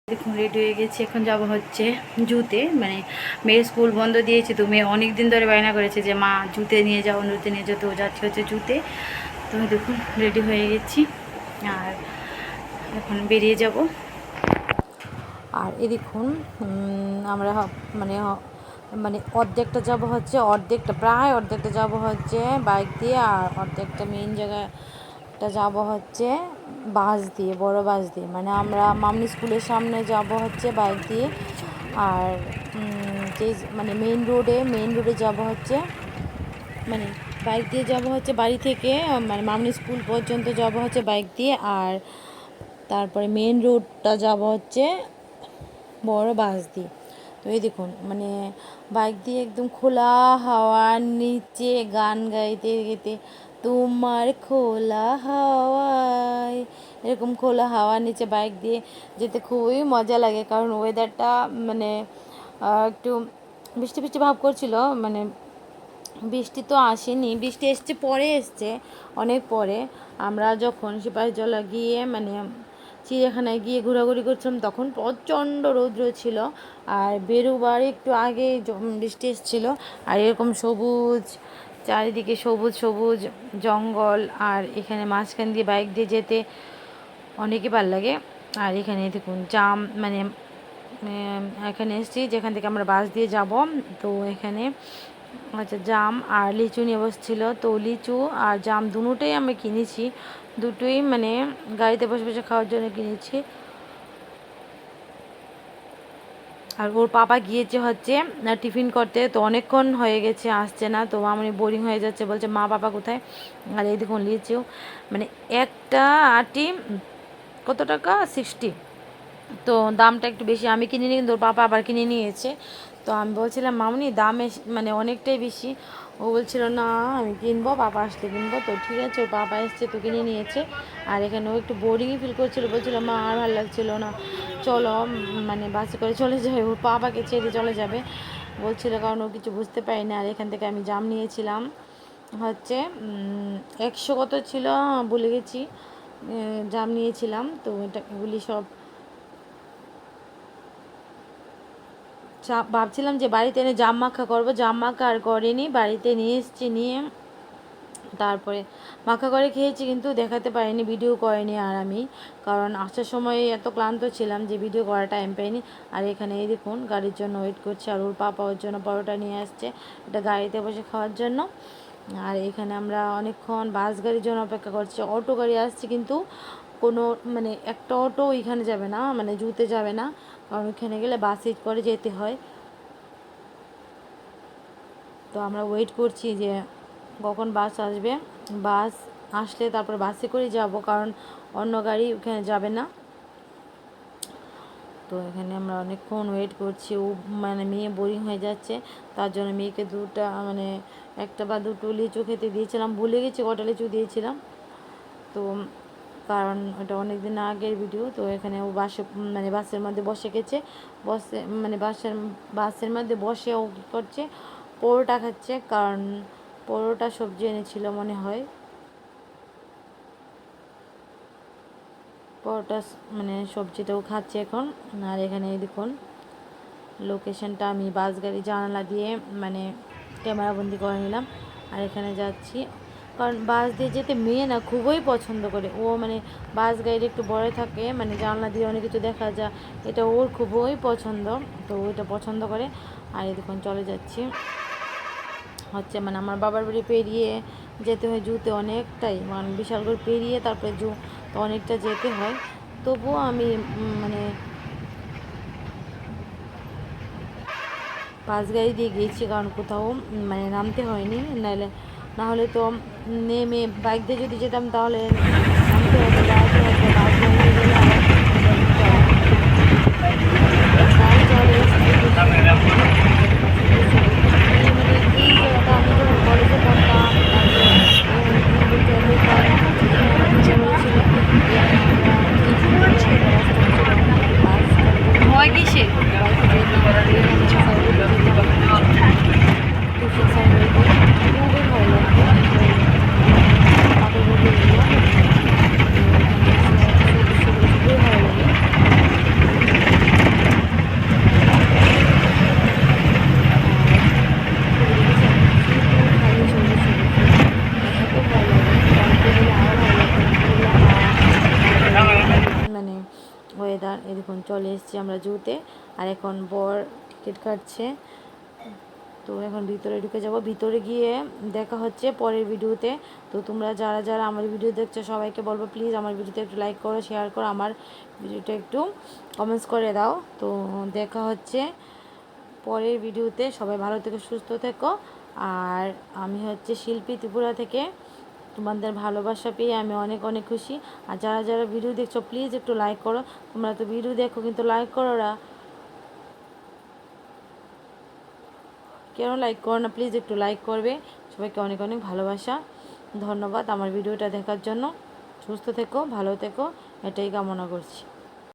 দেখুন রেডি হয়ে গেছি। এখন যাব হচ্ছে জুতে, মানে মেয়ের স্কুল বন্ধ দিয়েছে, তো মেয়ে অনেক দিন ধরে বায়না করেছে যে মা জুতে নিয়ে যাও, জুতে নিয়ে যাও, তো যাচ্ছে হচ্ছে জুতে। তো দেখুন রেডি হয়ে গেছি আর এখন বেরিয়ে যাব। আর এই দেখুন আমরা মানে মানে অর্ধেকটা যাব হচ্ছে, প্রায় অর্ধেকটা যাব হচ্ছে বাইক দিয়ে, আর অর্ধেকটা মেইন জায়গাটা যাব হচ্ছে বাস দিয়ে, বড় বাস দিয়ে। মানে আমরা মামনি স্কুলের সামনে যাব হচ্ছে বাইক দিয়ে, আর যে মানে মেইন রোডে যাব হচ্ছে, মানে বাইক দিয়ে যাব হচ্ছে বাড়ি থেকে, মানে মামনি স্কুল পর্যন্ত যাব হচ্ছে বাইক দিয়ে, আর তারপরে মেইন রোডটা যাব হচ্ছে বড় বাস দিয়ে। তো এই দেখুন মানে বাইক দিয়ে একদম খোলা হাওয়ার নিচে গান গাইতে গাইতে, তোমার খোলা হাওয়ায়, এরকম খোলা হাওয়ার নিচে বাইক দিয়ে যেতে খুবই মজা লাগে। কারণ ওয়েদারটা মানে একটু বৃষ্টি বৃষ্টি ভাব করছিল, মানে বৃষ্টি তো আসেনি, বৃষ্টি এসছে পরে, এসছে অনেক পরে। আমরা যখন সিপাহীজলা গিয়ে মানে চিড়িয়াখানায় গিয়ে ঘোরাঘুরি করছিলাম তখন প্রচণ্ড রৌদ্র ছিল, আর বেরোবার একটু আগে বৃষ্টি এসেছিলো। আর এরকম সবুজ চারিদিকে, সবুজ সবুজ জঙ্গল, আর এখানে মাঝখান দিয়ে বাইক দিয়ে যেতে অনেকই ভালো লাগে। আর এখানে দেখুন জাম, মানে এখানে এসেছি যেখান থেকে আমরা বাস দিয়ে যাব, তো এখানে আচ্ছা জাম আর লিচু নিয়ে বসছিলো, তো লিচু আর জাম দুটোই আমি কিনেছি, দুটোই মানে গাড়িতে বসে বসে খাওয়ার জন্য কিনেছি। আর ওর পাপা গিয়েছে হচ্ছে টিফিন করতে, তো অনেকক্ষণ হয়ে গেছে আসছে না, তো আমি বোরিং হয়ে যাচ্ছে, বলছে মা পাপা কোথায়। আর এই দেখুন লিচু, মানে একটা আটি কত টাকা, 60, তো দামটা একটু বেশি। আমি কিনিনি কিন্তু ওর পাপা আবার কিনে নিয়েছে। তো আমি বলছিলাম মামনি দাম মানে অনেকটাই বেশি। ও বলছিল না আমি কিনবো, পাপা আসলে কিনবো। তো ঠিক আছে, ওর পাপা এসছে তো কিনে নিয়েছে। আর এখানে ও একটু বোরিংই ফিল করছিল, বলছিল মা আর ভালো লাগছিল না, চলো মানে বাসে করে চলে যাবে, ওর পাপাকে ছেড়ে চলে যাবে বলছিল, কারণ ও কিছু বুঝতে পারি না। আর এখান থেকে আমি জাম নিয়েছিলাম হচ্ছে 100 কত ছিল ভুলে গেছি, জাম নিয়েছিলাম। তো এগুলি সব ভাবছিলাম যে বাড়িতে এনে জাম মাখা করবো, জাম মাখা আর করিনি, বাড়িতে নিয়ে এসেছি, নিয়ে তারপরে মাখা করে খেয়েছি, কিন্তু দেখাতে পারিনি, ভিডিও করিনি আর আমি, কারণ আসার সময় এত ক্লান্ত ছিলাম যে ভিডিও করার টাইম পাইনি। আর এখানে এই দেখুন গাড়ির জন্য ওয়েট করছে, আর ওর পাপা ওর জন্য পরোটা নিয়ে আসছে, এটা গাড়িতে বসে খাওয়ার জন্য। আর এখানে আমরা অনেকক্ষণ বাস গাড়ির জন্য অপেক্ষা করছি, অটো গাড়ি আসছে কিন্তু কোনো মানে একটা অটো ওইখানে যাবে না, মানে জুতে যাবে না, কারণ ওইখানে গেলে বাসে করে যেতে হয়। তো আমরা ওয়েট করছি যে কখন বাস আসবে, বাস আসলে তারপর বাসে করে যাব, কারণ অন্য গাড়ি ওখানে যাবে না। তো এখানে আমরা অনেকক্ষণ ওয়েট করছি, ও মানে মেয়ে বোরিং হয়ে যাচ্ছে, তার জন্য মেয়েকে মানে একটা বা দুটো লিচু খেতে দিয়েছিলাম, ভুলে গেছি কটা লিচু দিয়েছিলাম। তো কারণ ওটা অনেক দিন আগের ভিডিও। তো এখানে ও মানে বাসের মধ্যে বসে গেছে, মানে বাসের মধ্যে বসে ও কী করছে, পরোটা খাচ্ছে, কারণ পরোটা সবজি এনেছিল মনে হয়, পরোটা মানে সবজিটাও খাচ্ছে এখন। আর এখানে দেখুন লোকেশনটা আমি বাস গাড়ি জানালা দিয়ে মানে ক্যামেরাবন্দি করে নিলাম। আর এখানে যাচ্ছি, কারণ বাস দিয়ে যেতে মেয়ে না খুবই পছন্দ করে, ও মানে বাস গাড়ি একটু বড় থাকে, মানে জানলা দিয়ে অনেক কিছু দেখা যায়, এটা ওর খুবই পছন্দ, তো ওইটা পছন্দ করে। আর এই দেখুন চলে যাচ্ছি হচ্ছে, মানে আমার বাবার বাড়ি পেরিয়ে যেতে হয় জুতে, অনেকটাই মানে বিশাল করে পেরিয়ে তারপরে জু, তো অনেকটা যেতে হয়। তবুও আমি মানে বাস গাড়ি দিয়ে গিয়েছি, কারণ কোথাও মানে নামতে হয়নি, না হলে তো নেমে বাইক দিয়ে যদি যেতাম তাহলে নামতে হতো, দাঁড়াতে হতো, বাস গাড়ি দিয়ে গেলে আবার গাড়ি চলে মানে এই জায়গাটা আমি যখন কলেজে পড়তাম, তারপরে হয় কিসে টিউশন সাইড খুবই ভালো লাগতো। ওয়েদার। এই দেখুন চলে এসেছি আমরা জুতে, আর এখন বর টিকিট কাটছে। তো এখন ভিতরে ঢুকে যাব, ভিতরে গিয়ে দেখা হচ্ছে পরের ভিডিওতে। তো তোমরা যারা যারা আমার ভিডিও দেখছো সবাইকে বলবো প্লিজ আমার ভিডিওতে একটু লাইক করো, শেয়ার করো, আমার ভিডিওটা একটু কমেন্টস করে দাও। তো দেখা হচ্ছে পরের ভিডিওতে। সবাই ভালো থেকো, সুস্থ থেকো। আর আমি হচ্ছে শিল্পী ত্রিপুরা থেকে। তোমাদের ভালোবাসা পেয়ে আমি অনেক অনেক খুশি। আর যারা যারা ভিডিও দেখছো প্লিজ একটু লাইক করো। তোমরা তো ভিডিও দেখো কিন্তু লাইক করো না, কেন লাইক করো না? প্লিজ একটু লাইক করবে। সবাইকে অনেক অনেক ভালোবাসা, ধন্যবাদ আমার ভিডিওটা দেখার জন্য। সুস্থ থেকো, ভালো থেকো, এটাই কামনা করছি।